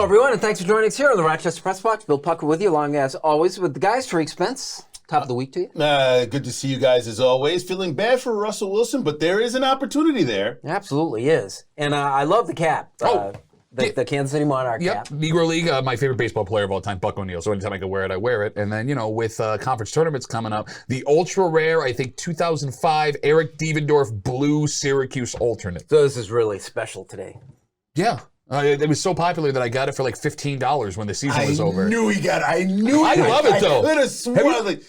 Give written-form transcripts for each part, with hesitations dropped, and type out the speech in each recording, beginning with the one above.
everyone, and thanks for joining us here on the Rochester Press Box. Bill Pucko with you, along as always with the guys. Tariq, Spence, top of the week to you. Good to see you guys as always. Feeling bad for Russell Wilson, but there is an opportunity there. It absolutely is. And I love the cap. The Kansas City Monarch cap. Negro League, my favorite baseball player of all time, Buck O'Neal. So anytime I can wear it, I wear it. And then, with conference tournaments coming up, the ultra rare, I think 2005 Eric Devendorf blue Syracuse alternate. So this is really special today. Yeah. It was so popular that I got it for like $15 when the season was over. I knew he got it. I love it, though.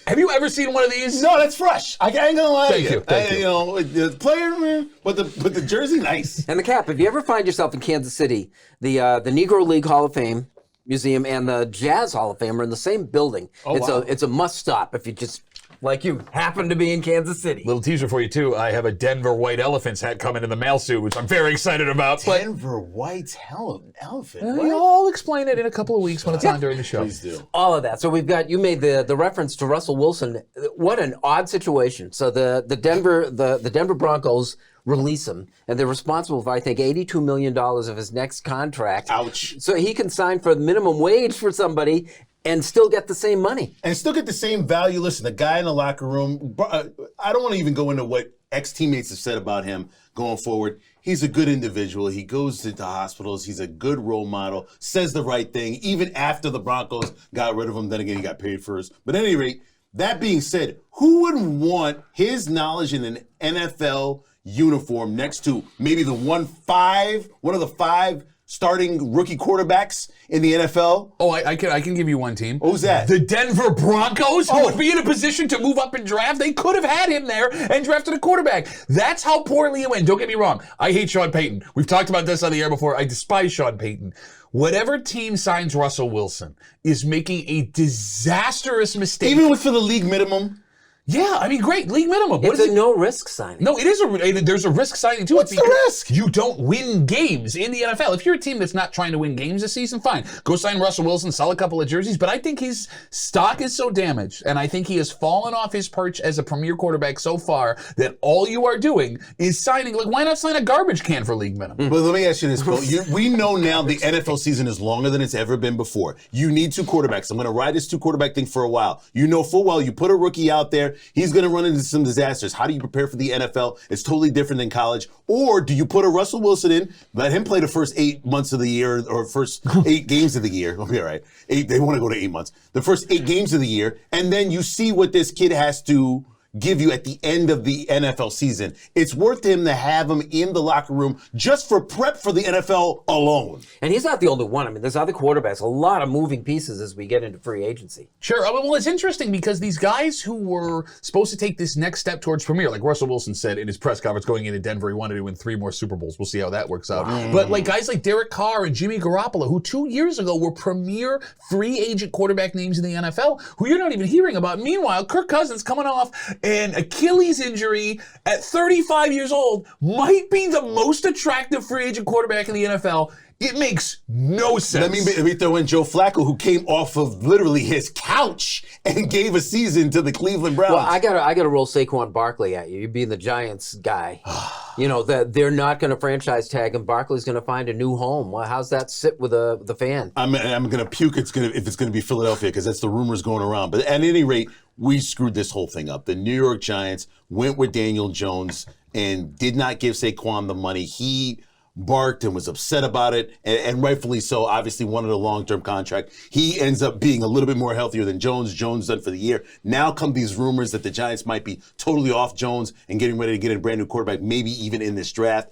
Have you ever seen one of these? No, that's fresh. I ain't gonna lie to you. Thank you. The player, man, but the jersey, nice. And the cap. If you ever find yourself in Kansas City, the Negro League Hall of Fame Museum and the Jazz Hall of Fame are in the same building. It's a must stop if you just, like you, happen to be in Kansas City. Little teaser for you, too. I have a Denver White Elephants hat coming in the mail soon, which I'm very excited about. Denver White Elephant? I'll explain it in a couple of weeks when it's on during the show. Please do. All of that. So you made the reference to Russell Wilson. What an odd situation. So the Denver Broncos release him, and they're responsible for, I think, $82 million of his next contract. Ouch. So he can sign for minimum wage for somebody and still get the same money. And still get the same value. Listen, the guy in the locker room, I don't want to even go into what ex-teammates have said about him going forward. He's a good individual. He goes to the hospitals. He's a good role model, says the right thing, even after the Broncos got rid of him. Then again, he got paid first. But at any rate, that being said, who would want his knowledge in an NFL uniform next to maybe one of the five starting rookie quarterbacks in the NFL? Oh, I can give you one team. Who's that? The Denver Broncos, who would be in a position to move up and draft. They could have had him there and drafted a quarterback. That's how poorly it went. Don't get me wrong. I hate Sean Payton. We've talked about this on the air before. I despise Sean Payton. Whatever team signs Russell Wilson is making a disastrous mistake. Even for the league minimum? Yeah, I mean, great, league minimum. It's a no-risk signing. No, it is there's a risk signing too. What's the risk? You don't win games in the NFL. If you're a team that's not trying to win games this season, fine. Go sign Russell Wilson, sell a couple of jerseys. But I think his stock is so damaged, and I think he has fallen off his perch as a premier quarterback so far that all you are doing is signing. Like, why not sign a garbage can for league minimum? But let me ask you this, Bill. We know now the NFL season is longer than it's ever been before. You need two quarterbacks. I'm going to ride this two-quarterback thing for a while. You know full well you put a rookie out there, he's going to run into some disasters. How do you prepare for the NFL? It's totally different than college. Or do you put a Russell Wilson in, let him play the first 8 months of the year or first 8 games of the year? I'll be all right. They want to go to 8 months. The first 8 games of the year, and then you see what this kid has to give you at the end of the NFL season. It's worth him to have him in the locker room just for prep for the NFL alone. And he's not the only one. I mean, there's other quarterbacks, a lot of moving pieces as we get into free agency. Sure. Well, it's interesting because these guys who were supposed to take this next step towards premier, like Russell Wilson said in his press conference going into Denver, he wanted to win 3 more Super Bowls. We'll see how that works out. But like guys like Derek Carr and Jimmy Garoppolo, who 2 years ago were premier free agent quarterback names in the NFL, who you're not even hearing about. Meanwhile, Kirk Cousins coming off an Achilles injury at 35 years old might be the most attractive free agent quarterback in the NFL. It makes no sense. Let me throw in Joe Flacco, who came off of literally his couch and gave a season to the Cleveland Browns. Well, I gotta roll Saquon Barkley at you. You being the Giants guy, that they're not going to franchise tag him. Barkley's going to find a new home. Well, how's that sit with the fan? I'm going to puke. If it's going to be Philadelphia, because that's the rumors going around. But at any rate, we screwed this whole thing up. The New York Giants went with Daniel Jones and did not give Saquon the money. He barked and was upset about it, and rightfully so. Obviously wanted a long-term contract. He ends up being a little bit more healthier than Jones. Jones done for the year. Now come these rumors that the Giants might be totally off Jones and getting ready to get a brand new quarterback, maybe even in this draft.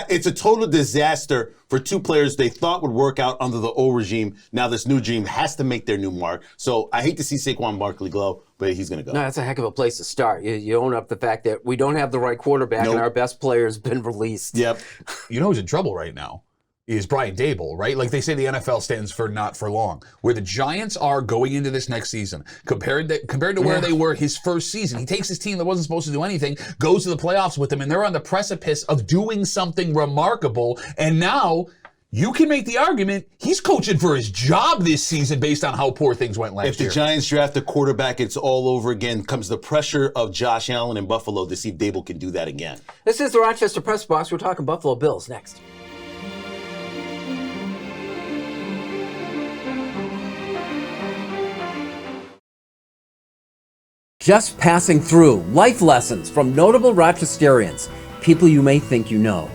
It's a total disaster for two players they thought would work out under the old regime. Now this new regime has to make their new mark. So I hate to see Saquon Barkley go, but he's going to go. No, that's a heck of a place to start. You own up the fact that we don't have the right quarterback and our best player's been released. Yep. You know who's in trouble right now? Is Brian Daboll, right? Like they say the NFL stands for not for long. Where the Giants are going into this next season, compared to where they were his first season. He takes his team that wasn't supposed to do anything, goes to the playoffs with them, and they're on the precipice of doing something remarkable. And now you can make the argument he's coaching for his job this season based on how poor things went last year. If the Giants draft a quarterback, it's all over again. Comes the pressure of Josh Allen in Buffalo to see if Daboll can do that again. This is the Rochester Press Box. We're talking Buffalo Bills next. Just passing through, life lessons from notable Rochesterians, people you may think you know.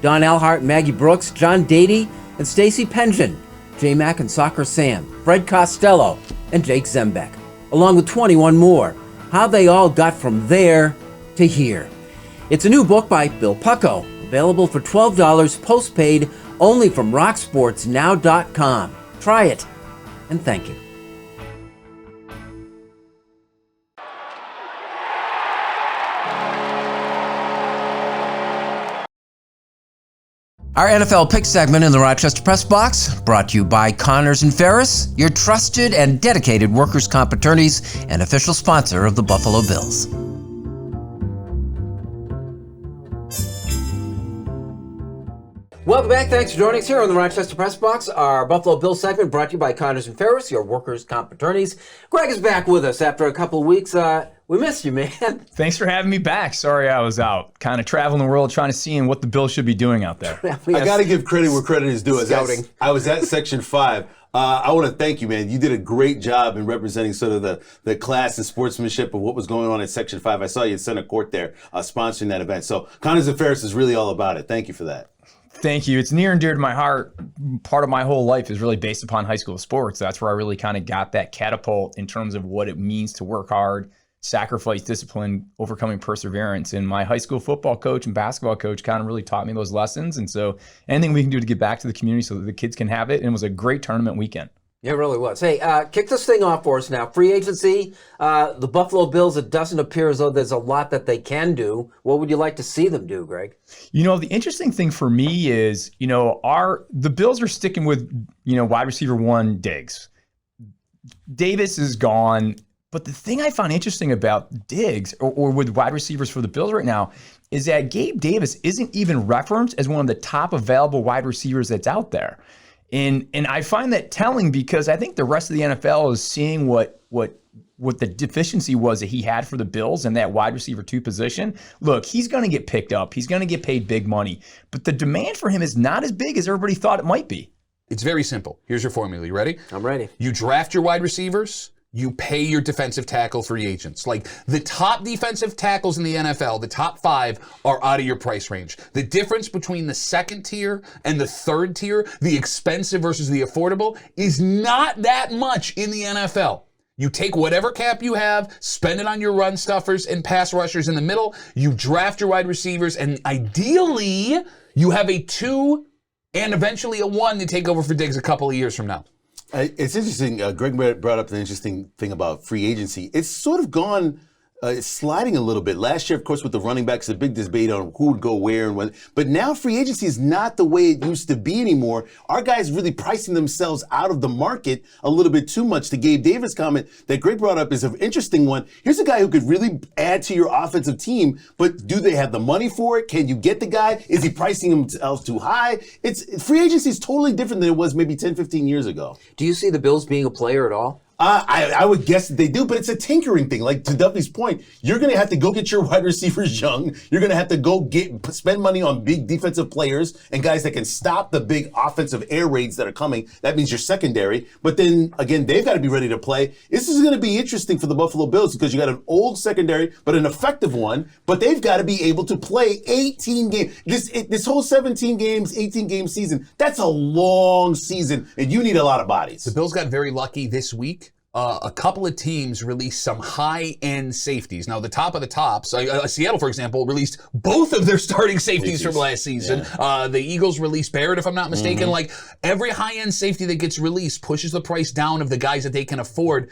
Don Elhart, Maggie Brooks, John Dady, and Stacy Pension, J Mac and Soccer Sam, Fred Costello, and Jake Zembeck, along with 21 more. How they all got from there to here. It's a new book by Bill Pucko, available for $12 postpaid only from rocksportsnow.com. Try it, and thank you. Our NFL pick segment in the Rochester Press Box, brought to you by Connors and Ferris, your trusted and dedicated workers' comp attorneys and official sponsor of the Buffalo Bills. Welcome back. Thanks for joining us here on the Rochester Press Box. Our Buffalo Bills segment brought to you by Connors and Ferris, your workers' comp attorneys. Greg is back with us after a couple of weeks. We missed you, man. Thanks for having me back. Sorry I was out. Kind of traveling the world trying to see what the Bills should be doing out there. I got to give credit where credit is due. Scouting. I was at Section 5. I want to thank you, man. You did a great job in representing sort of the class and sportsmanship of what was going on at Section 5. I saw you at Center Court there sponsoring that event. So Connors and Ferris is really all about it. Thank you for that. Thank you. It's near and dear to my heart. Part of my whole life is really based upon high school sports. That's where I really kind of got that catapult in terms of what it means to work hard, sacrifice, discipline, overcoming perseverance. And my high school football coach and basketball coach kind of really taught me those lessons. And so anything we can do to give back to the community so that the kids can have it. And it was a great tournament weekend. It really was. Hey, kick this thing off for us now. Free agency, the Buffalo Bills, it doesn't appear as though there's a lot that they can do. What would you like to see them do, Greg? The interesting thing for me is, the Bills are sticking with, wide receiver 1, Diggs. Davis is gone. But the thing I found interesting about Diggs or with wide receivers for the Bills right now is that Gabe Davis isn't even referenced as one of the top available wide receivers that's out there. And I find that telling because I think the rest of the NFL is seeing what the deficiency was that he had for the Bills in that wide receiver 2 position. Look, he's going to get picked up. He's going to get paid big money. But the demand for him is not as big as everybody thought it might be. It's very simple. Here's your formula. You ready? I'm ready. You draft your wide receivers. You pay your defensive tackle free agents. Like the top defensive tackles in the NFL, the top 5 are out of your price range. The difference between the second tier and the third tier, the expensive versus the affordable, is not that much in the NFL. You take whatever cap you have, spend it on your run stuffers and pass rushers in the middle. You draft your wide receivers, and ideally, you have a 2 and eventually a 1 to take over for Diggs a couple of years from now. It's interesting. Greg brought up an interesting thing about free agency. It's sort of gone sliding a little bit. Last year, of course, with the running backs, a big debate on who would go where and when. But now free agency is not the way it used to be anymore. Our guys really pricing themselves out of the market a little bit too much. The Gabe Davis comment that Greg brought up is an interesting one. Here's a guy who could really add to your offensive team, but do they have the money for it? Can you get the guy? Is he pricing himself too high? Free agency is totally different than it was maybe 10, 15 years ago. Do you see the Bills being a player at all? I would guess that they do, but it's a tinkering thing. Like to Duffy's point, you're going to have to go get your wide receivers young. You're going to have to go spend money on big defensive players and guys that can stop the big offensive air raids that are coming. That means your secondary. But then again, they've got to be ready to play. This is going to be interesting for the Buffalo Bills because you got an old secondary, but an effective one. But they've got to be able to play 18 games. This whole 17 games, 18 game season, that's a long season, and you need a lot of bodies. The Bills got very lucky this week. A couple of teams released some high-end safeties. Now, the top of the tops, Seattle, for example, released both of their starting safeties from last season. Yeah. The Eagles released Barrett, if I'm not mistaken. Mm-hmm. Like, every high-end safety that gets released pushes the price down of the guys that they can afford.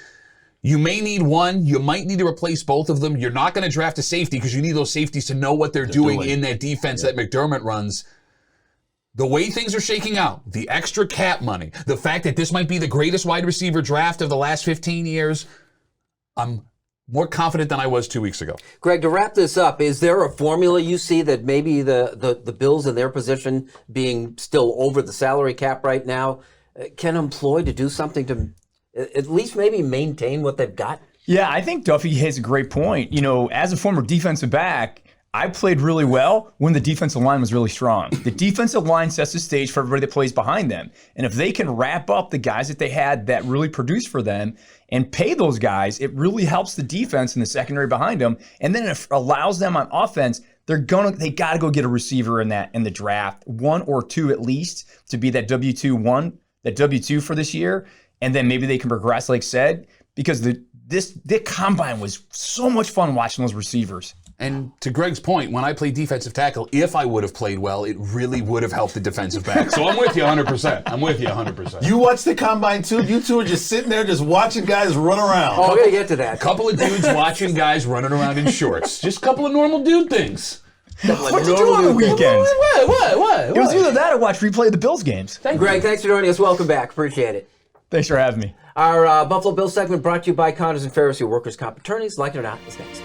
You may need one. You might need to replace both of them. You're not going to draft a safety because you need those safeties to know what they're doing in that defense that McDermott runs. The way things are shaking out, the extra cap money, the fact that this might be the greatest wide receiver draft of the last 15 years, I'm more confident than I was 2 weeks ago. Greg, to wrap this up, is there a formula you see that maybe the Bills in their position being still over the salary cap right now can employ to do something to at least maybe maintain what they've got? Yeah, I think Duffy has a great point. As a former defensive back, I played really well when the defensive line was really strong. The defensive line sets the stage for everybody that plays behind them. And if they can wrap up the guys that they had that really produced for them and pay those guys, it really helps the defense and the secondary behind them. And then it allows them on offense. They got to go get a receiver in the draft, 1 or 2 at least, to be that W2 for this year. And then maybe they can progress, like said, because the combine was so much fun watching those receivers. And to Greg's point, when I played defensive tackle, if I would have played well, it really would have helped the defensive back. So I'm with you 100%. You watch the combine too? You two are just sitting there just watching guys run around. Oh, we're going to get to that. Couple of dudes watching guys running around in shorts. Just a couple of normal dude things. What'd you do on the weekend? What? It was either that or watch replay of the Bills games. Greg, thanks for joining us. Welcome back. Appreciate it. Thanks for having me. Our Buffalo Bills segment brought to you by Connors and Ferris, your workers' comp attorneys. Like it or not, is next.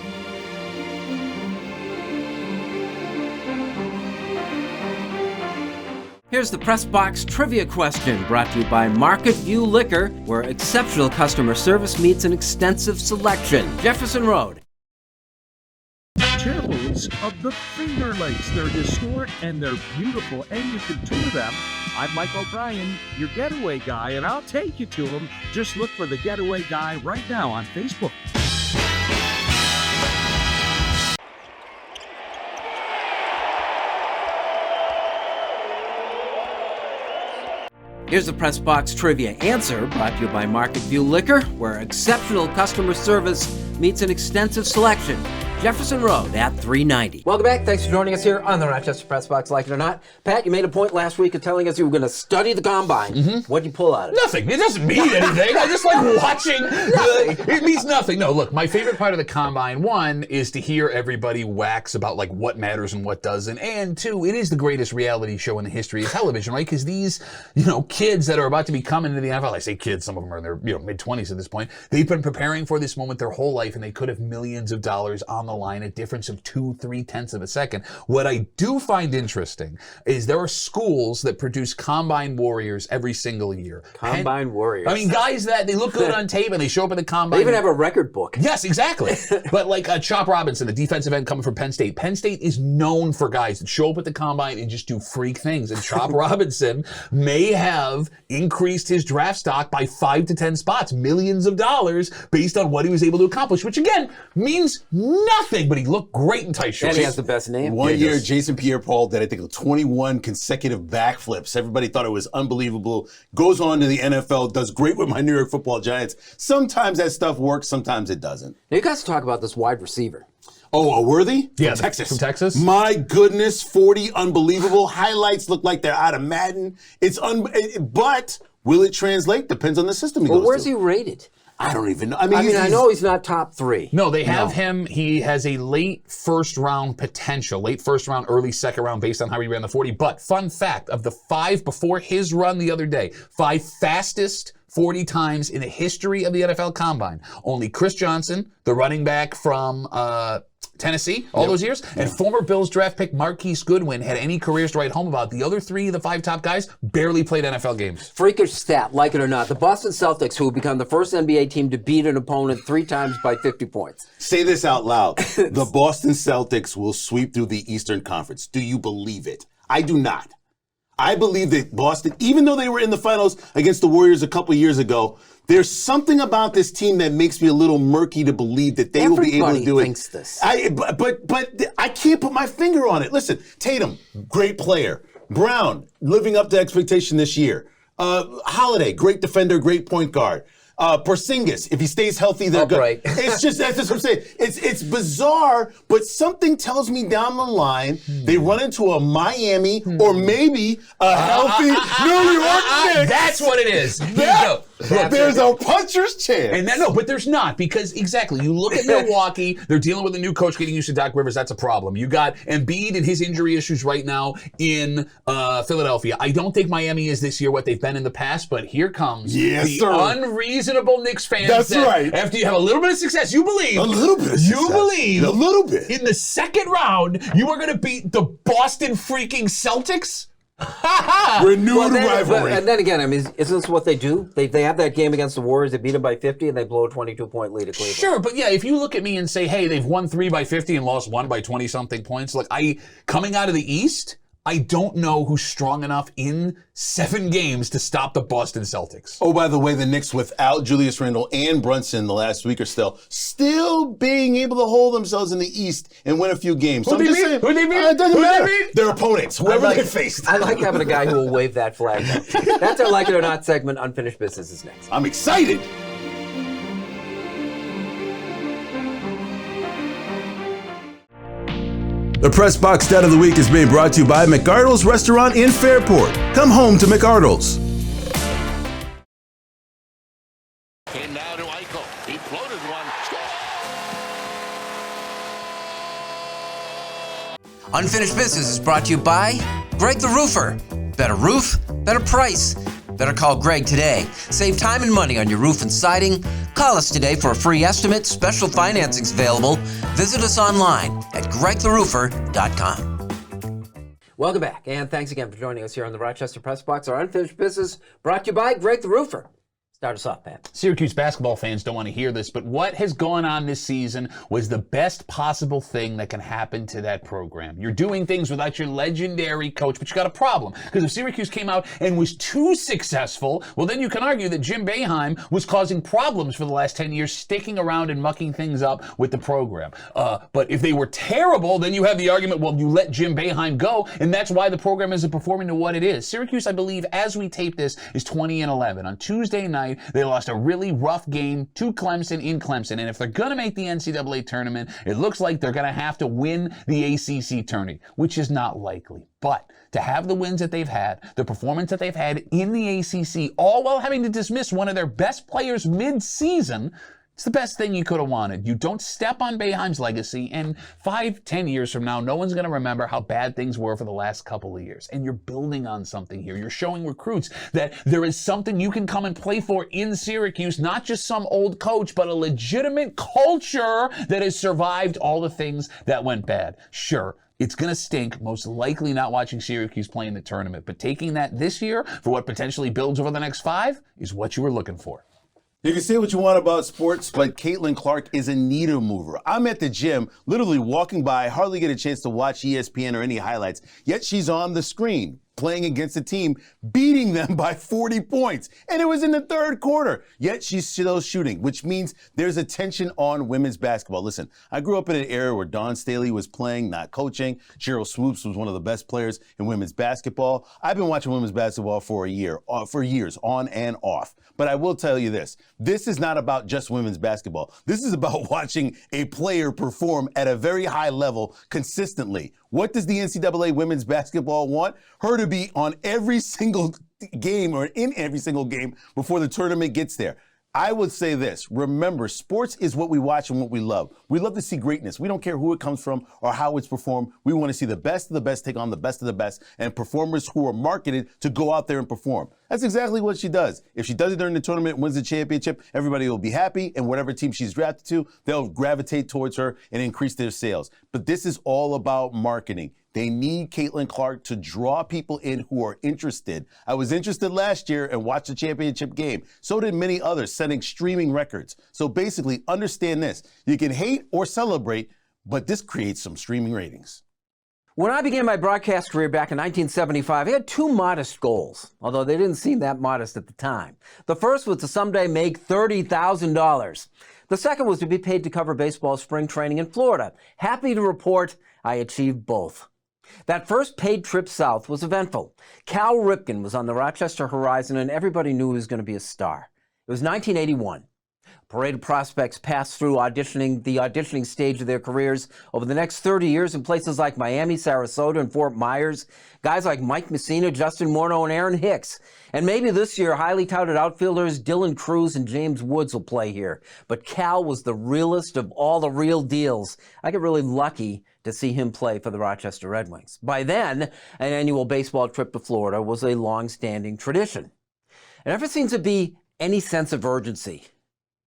Here's the Press Box Trivia question, brought to you by Market View Liquor, where exceptional customer service meets an extensive selection. Jefferson Road. Channels of the Finger Lakes. They're historic and they're beautiful, and you can tour them. I'm Mike O'Brien, your getaway guy, and I'll take you to them. Just look for the Getaway Guy right now on Facebook. Here's the Press Box Trivia answer, brought to you by Market View Liquor, where exceptional customer service meets an extensive selection. Jefferson Road at 390. Welcome back. Thanks for joining us here on the Rochester Press Box, like it or not. Pat, you made a point last week of telling us you were going to study the combine. What'd you pull out of it? Nothing. It doesn't mean anything. I just like watching. It means nothing. No, look, my favorite part of the combine, 1, is to hear everybody wax about like what matters and what doesn't. And 2, it is the greatest reality show in the history of television, right? Because these, kids that are about to be coming into the NFL, I say kids, some of them are in their mid-20s at this point. They've been preparing for this moment their whole life, and they could have millions of dollars on the line, a difference of 2-3 of a second. What I do find interesting is there are schools that produce combine warriors every single year. Combine warriors. I mean, guys that they look good on tape and they show up in the combine. They even have a record book. Yes, exactly. But like Chop Robinson, a defensive end coming from Penn State. Penn State is known for guys that show up at the combine and just do freak things. And Chop Robinson may have increased his draft stock by 5 to 10 spots, millions of dollars, based on what he was able to accomplish, which again means nothing, but he looked great in tight shorts. And he has the best name. One year, Jason Pierre-Paul did, I think, 21 consecutive backflips. Everybody thought it was unbelievable. Goes on to the NFL, does great with my New York Football Giants. Sometimes that stuff works, sometimes it doesn't. Now you guys talk about this wide receiver. Oh, a Worthy? Yeah, from Texas. From Texas? My goodness, 40, unbelievable. Highlights look like they're out of Madden. But will it translate? Depends on the system he goes to. Well, where's he rated? I don't even know. I know he's not top 3. No, they have him. He has a late first round potential, late first round, early second round based on how he ran the 40. But fun fact, of the 5 before his run the other day, 5 fastest 40 times in the history of the NFL Combine. Only Chris Johnson, the running back from Tennessee all those years, and former Bills draft pick Marquise Goodwin had any careers to write home about. The other 3 of the 5 top guys barely played NFL games. Freakish stat, like it or not. The Boston Celtics, who have become the first NBA team to beat an opponent 3 times by 50 points. Say this out loud. The Boston Celtics will sweep through the Eastern Conference. Do you believe it? I do not. I believe that Boston, even though they were in the finals against the Warriors a couple years ago, there's something about this team that makes me a little murky to believe that they will be able to do it. Everybody thinks this. But I can't put my finger on it. Listen, Tatum, great player. Brown, living up to expectation this year. Holiday, great defender, great point guard. Porzingis, if he stays healthy, they're good. Right. It's just, that's just what I'm saying. It's bizarre, but something tells me down the line they run into a Miami or maybe a healthy New York Knicks. That's what it is. There's a puncher's chance. And but there's not, because exactly, you look at Milwaukee, they're dealing with a new coach getting used to Doc Rivers. That's a problem. You got Embiid and his injury issues right now in Philadelphia. I don't think Miami is this year what they've been in the past, but here comes the unreasonable Knicks fans. That's right. After you have a little bit of success, you believe. A little bit of success. You believe. A little bit. In the second round, you are going to beat the Boston freaking Celtics? Renewed rivalry. And then again, I mean, isn't this what they do? They have that game against the Warriors. They beat them by 50, and they blow a 22-point lead at Cleveland. Sure, but yeah, if you look at me and say, hey, they've won 3 by 50 and lost 1 by 20-something points, look, coming out of the East, I don't know who's strong enough in 7 games to stop the Boston Celtics. Oh, by the way, the Knicks without Julius Randle and Brunson the last week or so, still being able to hold themselves in the East and win a few games. So Who they beat? It doesn't matter. Their opponents, whoever they faced. I like having a guy who will wave that flag. That's our Like It or Not segment. Unfinished Business is next. I'm excited. The Press Box Stat of the Week is being brought to you by McArdle's Restaurant in Fairport. Come home to McArdle's. And now to Eichel. He floated one. Unfinished Business is brought to you by Greg the Roofer. Better roof, better price. Better call Greg today. Save time and money on your roof and siding. Call us today for a free estimate. Special financing's available. Visit us online at gregtheroofer.com. Welcome back, and thanks again for joining us here on the Rochester Press Box. Our Unfinished Business brought to you by Greg the Roofer. Start us off, Pat. Syracuse basketball fans don't want to hear this, but what has gone on this season was the best possible thing that can happen to that program. You're doing things without your legendary coach, but you got a problem. Because if Syracuse came out and was too successful, well, then you can argue that Jim Boeheim was causing problems for the last 10 years, sticking around and mucking things up with the program. But if they were terrible, then you have the argument, well, you let Jim Boeheim go, and that's why the program isn't performing to what it is. Syracuse, I believe, as we tape this, is 20-11. On Tuesday night, they lost a really rough game to Clemson in Clemson. And if they're going to make the NCAA tournament, it looks like they're going to have to win the ACC tourney, which is not likely. But to have the wins that they've had, the performance that they've had in the ACC, all while having to dismiss one of their best players mid-season, it's the best thing you could have wanted. You don't step on Boeheim's legacy, and 5-10 years from now, no one's going to remember how bad things were for the last couple of years. And you're building on something here. You're showing recruits that there is something you can come and play for in Syracuse, not just some old coach, but a legitimate culture that has survived all the things that went bad. Sure, it's going to stink, most likely not watching Syracuse play in the tournament, but taking that this year for what potentially builds over the next 5 is what you were looking for. You can say what you want about sports, but Caitlin Clark is a needle mover. I'm at the gym, literally walking by, hardly get a chance to watch ESPN or any highlights, yet she's on the screen, playing against a team, beating them by 40 points. And it was in the third quarter, yet she's still shooting, which means there's a tension on women's basketball. Listen, I grew up in an era where Dawn Staley was playing, not coaching. Cheryl Swoops was one of the best players in women's basketball. I've been watching women's basketball for years, on and off. But I will tell you this is not about just women's basketball. This is about watching a player perform at a very high level consistently. What does the NCAA women's basketball want? Her to be on every single game or in every single game before the tournament gets there. I would say this, remember, sports is what we watch and what we love. We love to see greatness. We don't care who it comes from or how it's performed. We want to see the best of the best take on the best of the best and performers who are marketed to go out there and perform. That's exactly what she does. If she does it during the tournament, wins the championship, everybody will be happy, and whatever team she's drafted to, they'll gravitate towards her and increase their sales. But this is all about marketing. They need Caitlin Clark to draw people in who are interested. I was interested last year and watched the championship game. So did many others, setting streaming records. So basically, understand this. You can hate or celebrate, but this creates some streaming ratings. When I began my broadcast career back in 1975, I had 2 modest goals, although they didn't seem that modest at the time. The first was to someday make $30,000. The second was to be paid to cover baseball spring training in Florida. Happy to report I achieved both. That first paid trip south was eventful. Cal Ripken was on the Rochester horizon, and everybody knew he was going to be a star. It was 1981. A parade of prospects passed through the auditioning stage of their careers over the next 30 years in places like Miami, Sarasota, and Fort Myers. Guys like Mike Messina, Justin Morneau, and Aaron Hicks. And maybe this year, highly touted outfielders Dylan Cruz and James Woods will play here. But Cal was the realest of all the real deals. I got really lucky to see him play for the Rochester Red Wings. By then, an annual baseball trip to Florida was a long-standing tradition. There never seems to be any sense of urgency.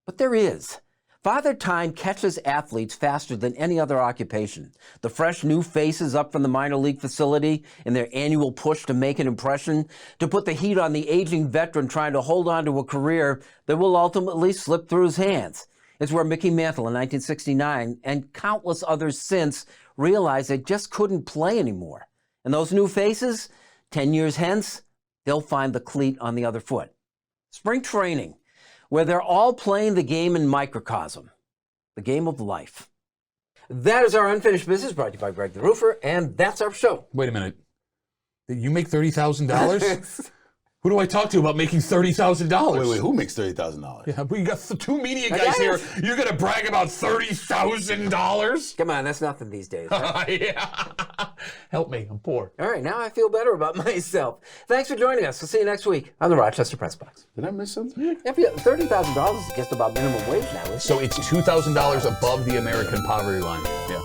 But there is. Father Time catches athletes faster than any other occupation. The fresh new faces up from the minor league facility in their annual push to make an impression, to put the heat on the aging veteran trying to hold on to a career that will ultimately slip through his hands. It's where Mickey Mantle in 1969 and countless others since realized they just couldn't play anymore. And those new faces, 10 years hence, they'll find the cleat on the other foot. Spring training, where they're all playing the game in microcosm, the game of life. That is our Unfinished Business, brought to you by Greg the Roofer, and that's our show. Wait a minute. Did you make $30,000? Who do I talk to about making $30,000? Wait, who makes $30,000? Yeah, we got two media guys here. You're going to brag about $30,000? Come on, that's nothing these days. Yeah. Help me, I'm poor. All right, now I feel better about myself. Thanks for joining us. We'll see you next week on the Rochester Press Box. Did I miss something? $30,000 is just about minimum wage now, isn't it? So it's $2,000 above the American poverty line. Yeah.